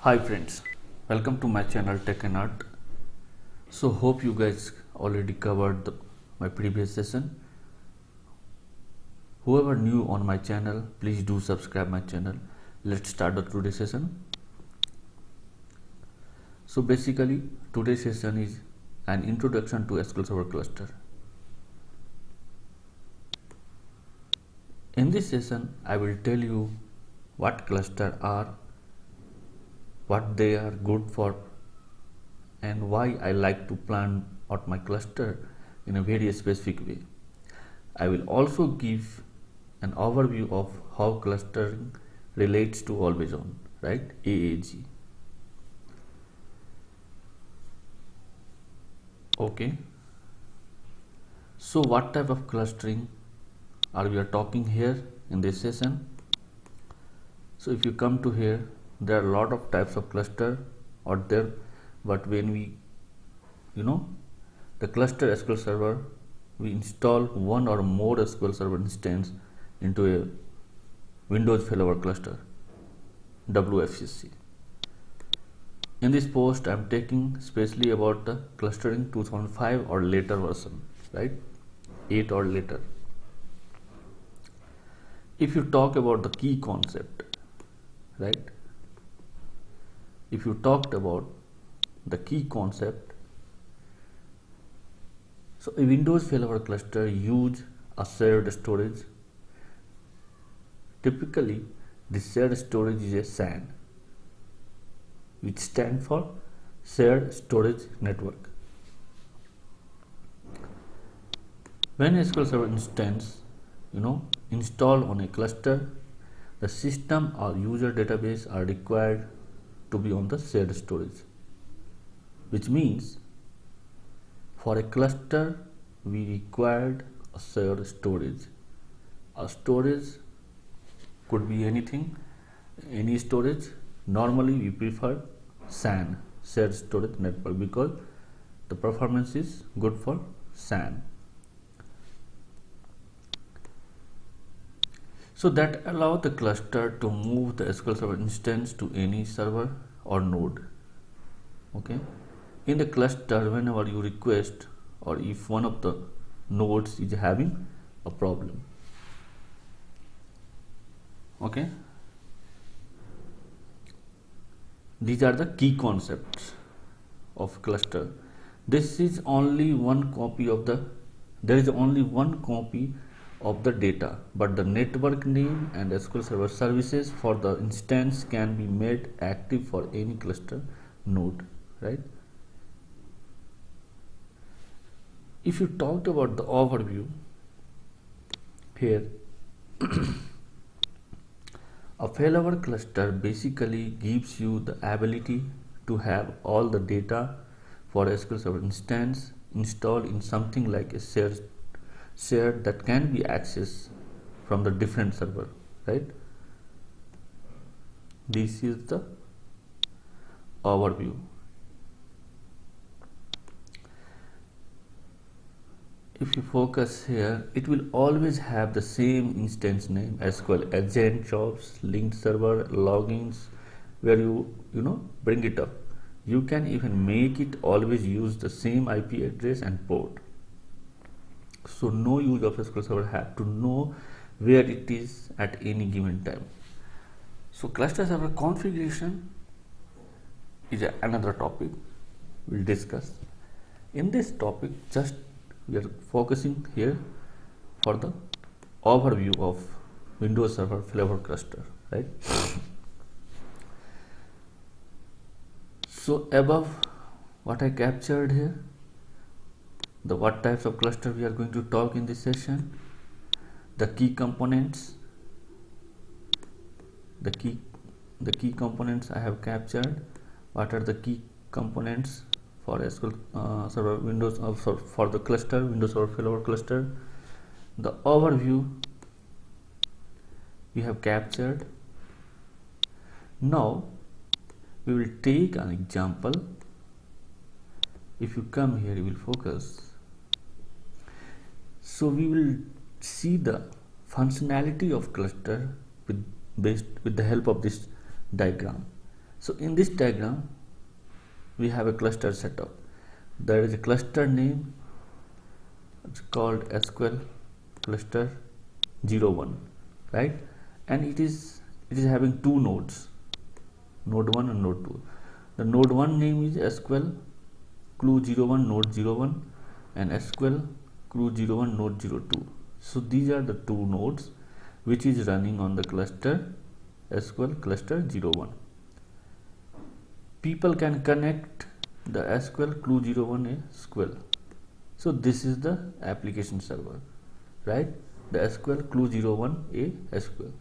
Hi friends, welcome to my channel Tech and Art. So hope you guys already covered my previous session. Whoever new on my channel, please do subscribe my channel. Let's start the today's session. So basically today's session is an introduction to SQL Server cluster. In this session I will tell you what cluster are, what they are good for, and why I like to plan out my cluster in a very specific way. I will also give an overview of how clustering relates to always on, right? AAG. Okay. So what type of clustering are we talking here in this session? So if you come to here, there are a lot of types of cluster out there, but when we the cluster SQL Server, we install one or more SQL Server instance into a Windows failover cluster, WFCC. In this post I am taking especially about the clustering 2005 or later version, right? 8 or later. If you talk about the key concept, right? If you talked about the key concept, so a Windows failover cluster use a shared storage. Typically, this shared storage is a SAN, which stands for Shared Storage Network. When a SQL Server instance, installed on a cluster, the system or user database are required to be on the shared storage, which means for a cluster we required a shared storage. A storage could be anything, any storage. Normally we prefer SAN, shared storage network, because the performance is good for SAN. So that allow the cluster to move the SQL Server instance to any server or node. Okay. In the cluster, whenever you request or if one of the nodes is having a problem. Okay. These are the key concepts of cluster. This is only one copy of there is only one copy of the data, but the network name and SQL Server services for the instance can be made active for any cluster node, right? If you talked about the overview here, a failover cluster basically gives you the ability to have all the data for SQL Server instance installed in something like a shared that can be accessed from the different server, right? This is the overview. If you focus here, it will always have the same instance name, SQL agent, jobs, linked server, logins, where you bring it up. You can even make it always use the same IP address and port. So no use of SQL Server have to know where it is at any given time. So cluster server configuration is another topic we'll discuss. In this topic, just we are focusing here for the overview of Windows Server failover cluster, right? So above what I captured here, the what types of cluster we are going to talk in this session, the key components, the key components I have captured. What are the key components for SQL Server Windows for the cluster, Windows Server failover cluster? The overview we have captured. Now we will take an example. If you come here, you will focus. So we will see the functionality of cluster with the help of this diagram. So in this diagram we have a cluster setup. There is a cluster name, it's called SQL cluster 01, right? And it is having two nodes, node 1 and node 2. The node 1 name is SQL clue 01 node 01 and SQL clue 01 node 02. So these are the two nodes which is running on the cluster SQL cluster 01. People can connect the SQL clue 01 SQL. So this is the application server, right? The SQL clue 01 SQL.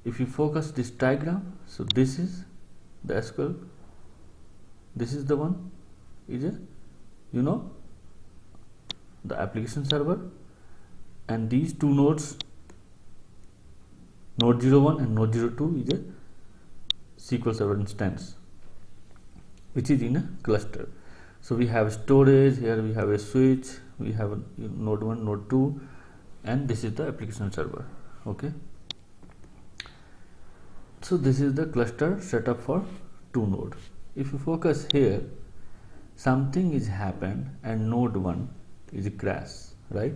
If you focus this diagram, so this is the SQL, this is the one, is a the application server, and these two nodes, node 01 and node 02, is a SQL server instance which is in a cluster. So we have storage, here we have a switch, we have a node 1 node 2, and this is the application server. Okay, so this is the cluster setup for two nodes. If you focus here, something is happened and node 1 is a crash, right?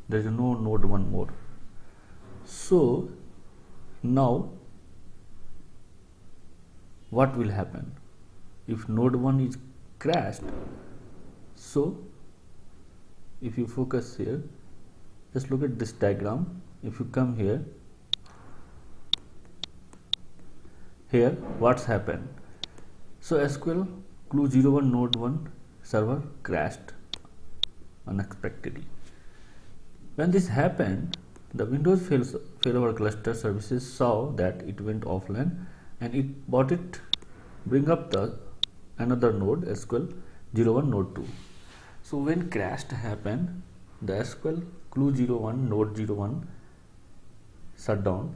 There is no node 1 more. So now what will happen if node 1 is crashed? So if you focus here, just look at this diagram. If you come here what's happened? So SQL clue 01 node 1 server crashed unexpectedly. When this happened, the Windows failover cluster services saw that it went offline and it bring up the another node SQL 01 node 2. So when crash happened, the SQL clue 01 node 01 shut down,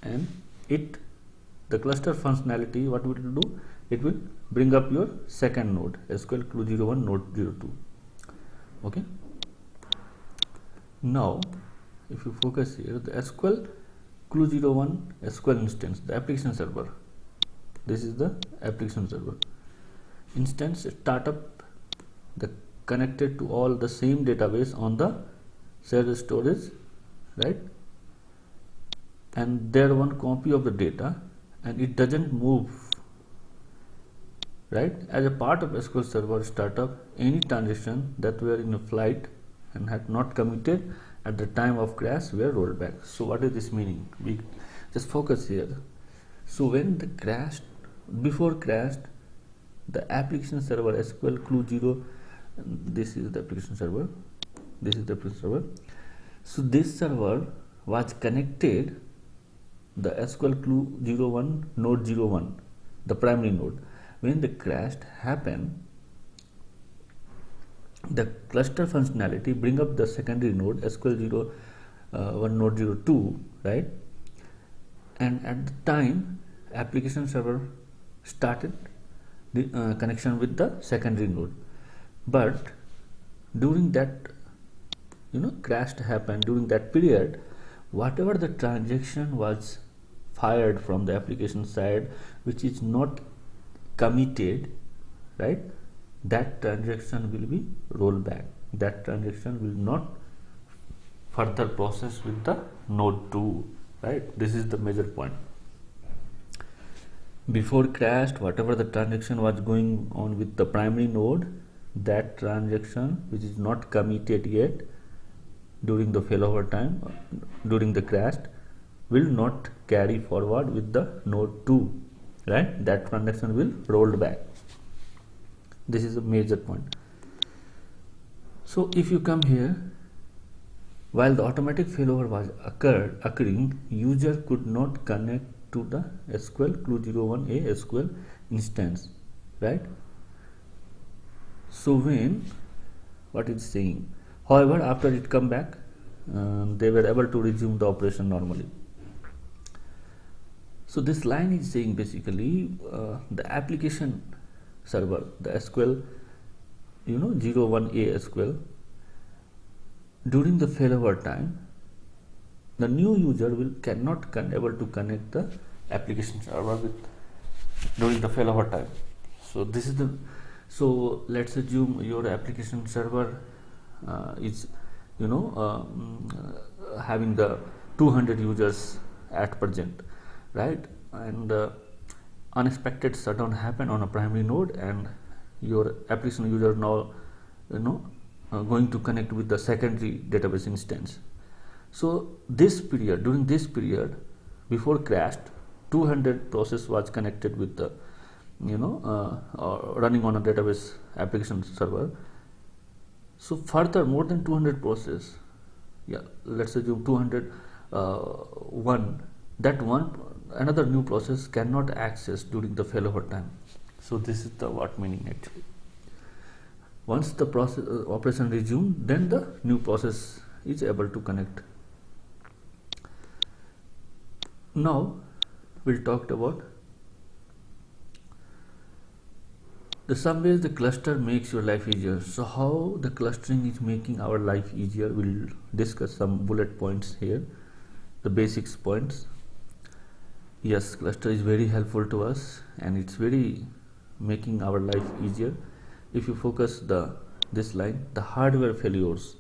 and the cluster functionality, what will it do? It will bring up your second node SQL clue 01 node 02. Okay, now if you focus here, the SQL clue 01 SQL instance, the application server, this is the application server instance startup, the connected to all the same database on the shared storage, right? And there one copy of the data, and it doesn't move, right? As a part of SQL server startup, any transaction that were in a flight and had not committed at the time of crash were rolled back. So what is this meaning? We just focus here. So when the crash, before crashed, the application server SQL clue 0, this is the application server, this is the application server. So this server was connected the SQL clue 01 node 01, the primary node. When the crash happened, the cluster functionality bring up the secondary node SQL 01 node 02, right? And at the time application server started the connection with the secondary node, but during that crash happened, during that period, whatever the transaction was fired from the application side which is not committed, right, that transaction will be rolled back. That transaction will not further process with the node 2, right? This is the major point. Before crashed, whatever the transaction was going on with the primary node, that transaction which is not committed yet during the failover time, during the crash, will not carry forward with the node 2, right? That transaction will roll back. This is a major point. So if you come here, while the automatic failover was occurring, user could not connect to the SQL clue 01 SQL instance, right? So when what it's saying, however, after it come back, they were able to resume the operation normally. So this line is saying basically the application server, the SQL 01 SQL, during the failover time, the new user cannot able to connect the application server during the failover time. So this is the, so let's assume your application server is having the 200 users at present, right? And unexpected shutdown happen on a primary node, and your application user now going to connect with the secondary database instance. So during this period before crashed, 200 process was connected with the running on a database application server. So further more than 200 process, let's assume 200 another new process cannot access during the failover time. So this is the what meaning actually. Once the process operation resumed, then the new process is able to connect. Now we'll talk about the some ways the cluster makes your life easier. So how the clustering is making our life easier, we'll discuss some bullet points here, the basics points. Yes, cluster is very helpful to us and it's very making our life easier. If you focus this line, the hardware failures.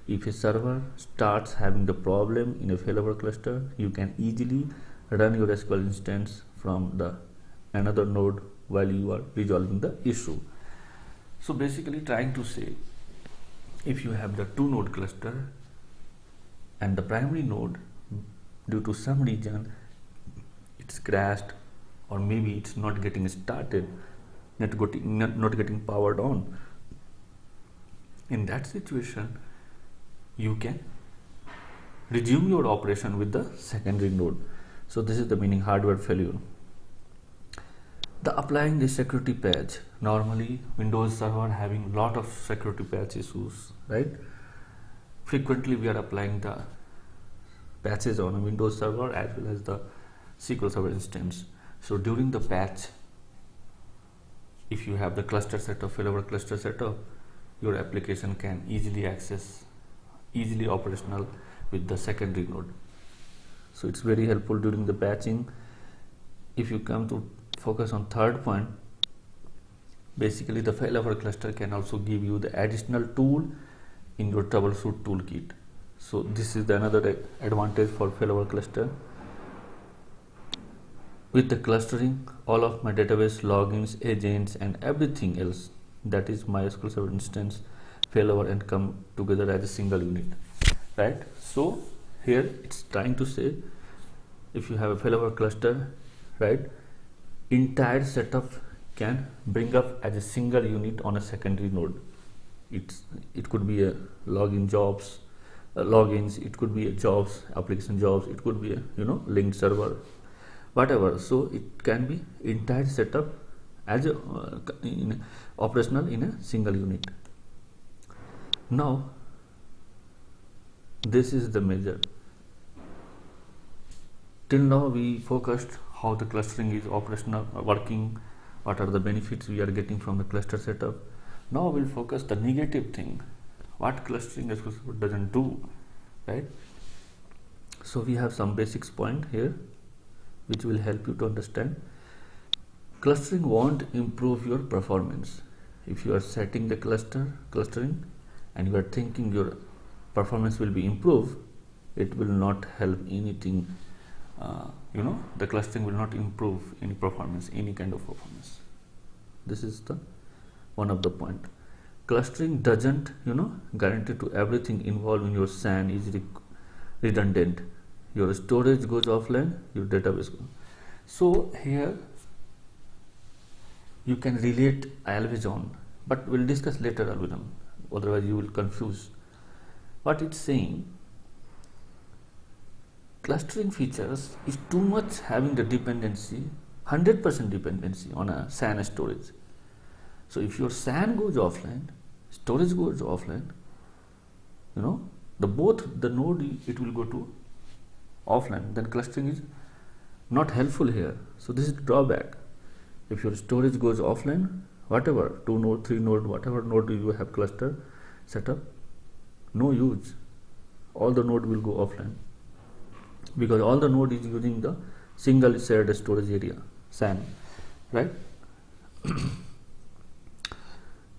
If a server starts having the problem in a failover cluster, you can easily run your SQL instance from the another node while you are resolving the issue. So basically trying to say, if you have the 2-node cluster and the primary node due to some reason it's crashed, or maybe it's not getting started, not getting powered on, in that situation you can resume your operation with the secondary node. So this is the meaning hardware failure. The applying the security patch. Normally Windows server having lot of security patch issues, right? Frequently we are applying the patches on a Windows server as well as the SQL Server instance. So during the patch, if you have the cluster setup, failover cluster setup, your application can easily operational with the secondary node. So it's very helpful during the patching. If you come to focus on third point, basically the failover cluster can also give you the additional tool in your troubleshoot toolkit. So this is the another advantage for failover cluster. With the clustering, all of my database logins, agents and everything else, that is my SQL Server instance, failover and come together as a single unit, right? So here it's trying to say, if you have a failover cluster, right, entire setup can bring up as a single unit on a secondary node. It could be a login jobs, logins, it could be a jobs, application jobs, it could be a linked server, whatever. So it can be entire setup as a operational in a single unit. Now this is the measure. Till now we focused how the clustering is operational, working, what are the benefits we are getting from the cluster setup. Now we'll focus the negative thing, what clustering doesn't do, right? So we have some basics point here which will help you to understand. Clustering won't improve your performance. If you are setting the clustering and you are thinking your performance will be improved, it will not help anything. The clustering will not improve any performance, any kind of performance. This is the one of the point. Clustering doesn't guarantee to everything involved in your SAN is redundant. Your storage goes offline, your database goes. So here you can relate always on, but we'll discuss later algorithm, otherwise you will confuse. What it's saying, clustering features is too much having the dependency, 100% dependency on a SAN storage. So if your SAN goes offline, storage goes offline, both the node it will go to offline, then clustering is not helpful here. So this is the drawback. If your storage goes offline, whatever 2 node, 3 node, whatever node you have cluster set up, no use. All the node will go offline because all the node is using the single shared storage area, SAN, right?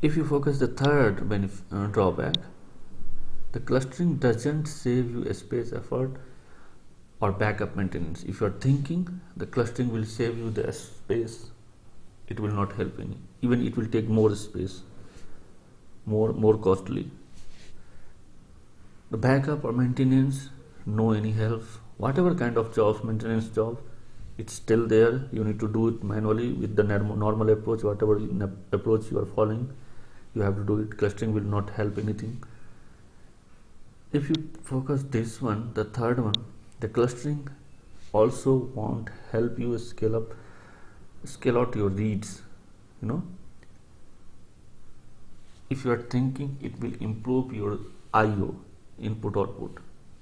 If you focus the third drawback, the clustering doesn't save you space, effort, or backup maintenance. If you are thinking the clustering will save you the space, it will not help any. Even it will take more space, more costly. The backup or maintenance, no any help. Whatever kind of jobs, maintenance job, it's still there. You need to do it manually with the normal approach. Whatever approach you are following, you have to do it. Clustering will not help anything. If you focus this one, the third one, the clustering also won't help you scale out your reads. If you are thinking it will improve your IO, input output,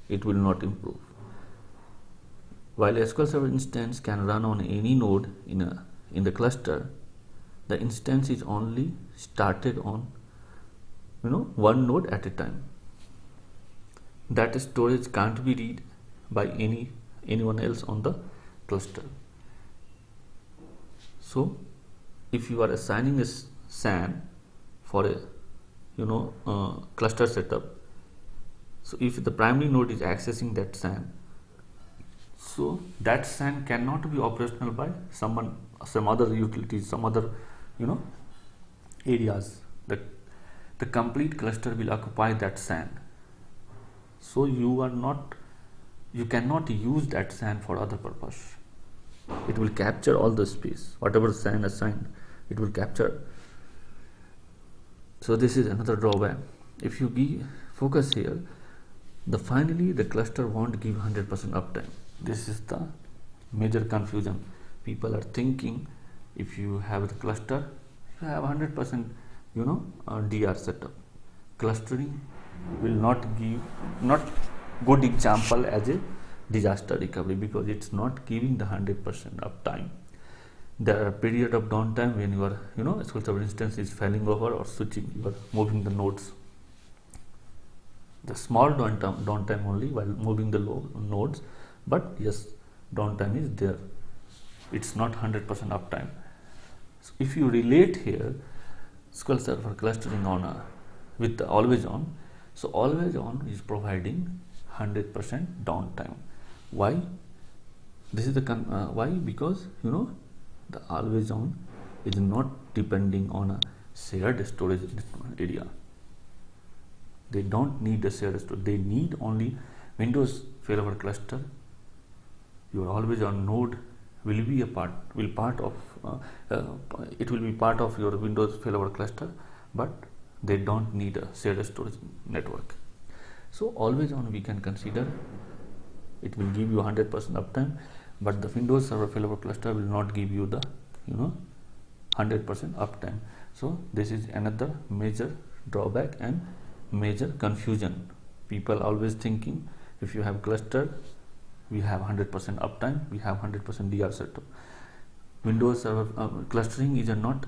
it will not improve. While SQL Server instance can run on any node in the cluster, the instance is only started on one node at a time. That storage can't be read by anyone else on the cluster. So if you are assigning a SAN for a cluster setup, so if the primary node is accessing that SAN, so that SAN cannot be operational by some other utilities, some other areas. The complete cluster will occupy that SAN. So you cannot use that SAN for other purpose. It will capture all the space, whatever SAN assigned, it will capture. So this is another drawback. If you focus here, finally the cluster won't give 100% uptime. This is the major confusion. People are thinking if you have the cluster, you have 100% DR setup. Clustering will not good example as a disaster recovery, because it's not giving the 100% uptime. There are period of downtime when your SQL Server instance is failing over or switching, you are moving the nodes. The small downtime only while moving the nodes, but yes, downtime is there. It's not 100% uptime. So if you relate here SQL Server clustering with the always on, so always on is providing 100% downtime. Why? This is the why? Because the always on is not depending on a shared storage area. They don't need a shared storage. They need only Windows failover cluster. Your always on node will be it will be part of your Windows failover cluster, but they don't need a shared storage network. So always on we can consider it will give you 100% uptime, but the Windows Server failover cluster will not give you the 100% uptime. So this is another major drawback and major confusion. People always thinking if you have cluster, we have 100% uptime, we have 100% DR setup. Windows Server clustering is a not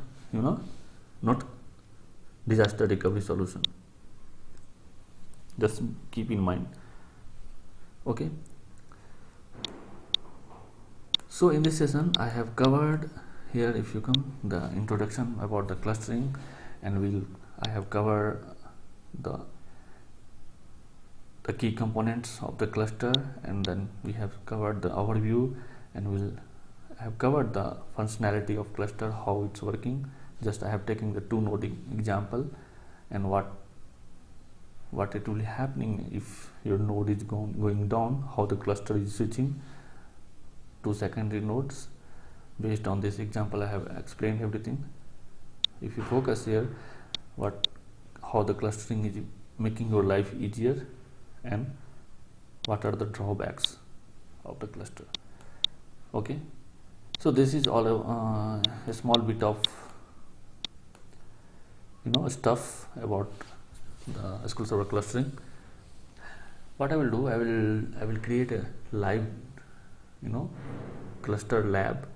disaster recovery solution. Just keep in mind. Okay. So in this session I have covered here, if you come, the introduction about the clustering, and I have covered the key components of the cluster, and then we have covered the overview, and we'll have covered the functionality of cluster, how it's working. Just I have taken the 2 node example and what it will be happening if your node is going down, how the cluster is switching to secondary nodes. Based on this example I have explained everything. If you focus here, how the clustering is making your life easier and what are the drawbacks of the cluster. Okay, so this is all a small bit of stuff about the SQL Server clustering. What I will do, I will create a live cluster lab,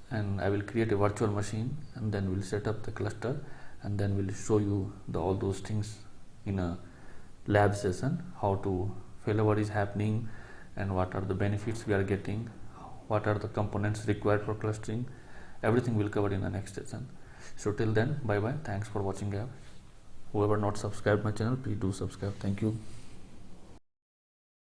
and I will create a virtual machine, and then we'll set up the cluster, and then we'll show you all those things in a lab session, how to failover is happening and what are the benefits we are getting, what are the components required for clustering. Everything will cover in the next session. So till then, bye bye. Thanks for watching. Whoever not subscribed my channel, please do subscribe. Thank you.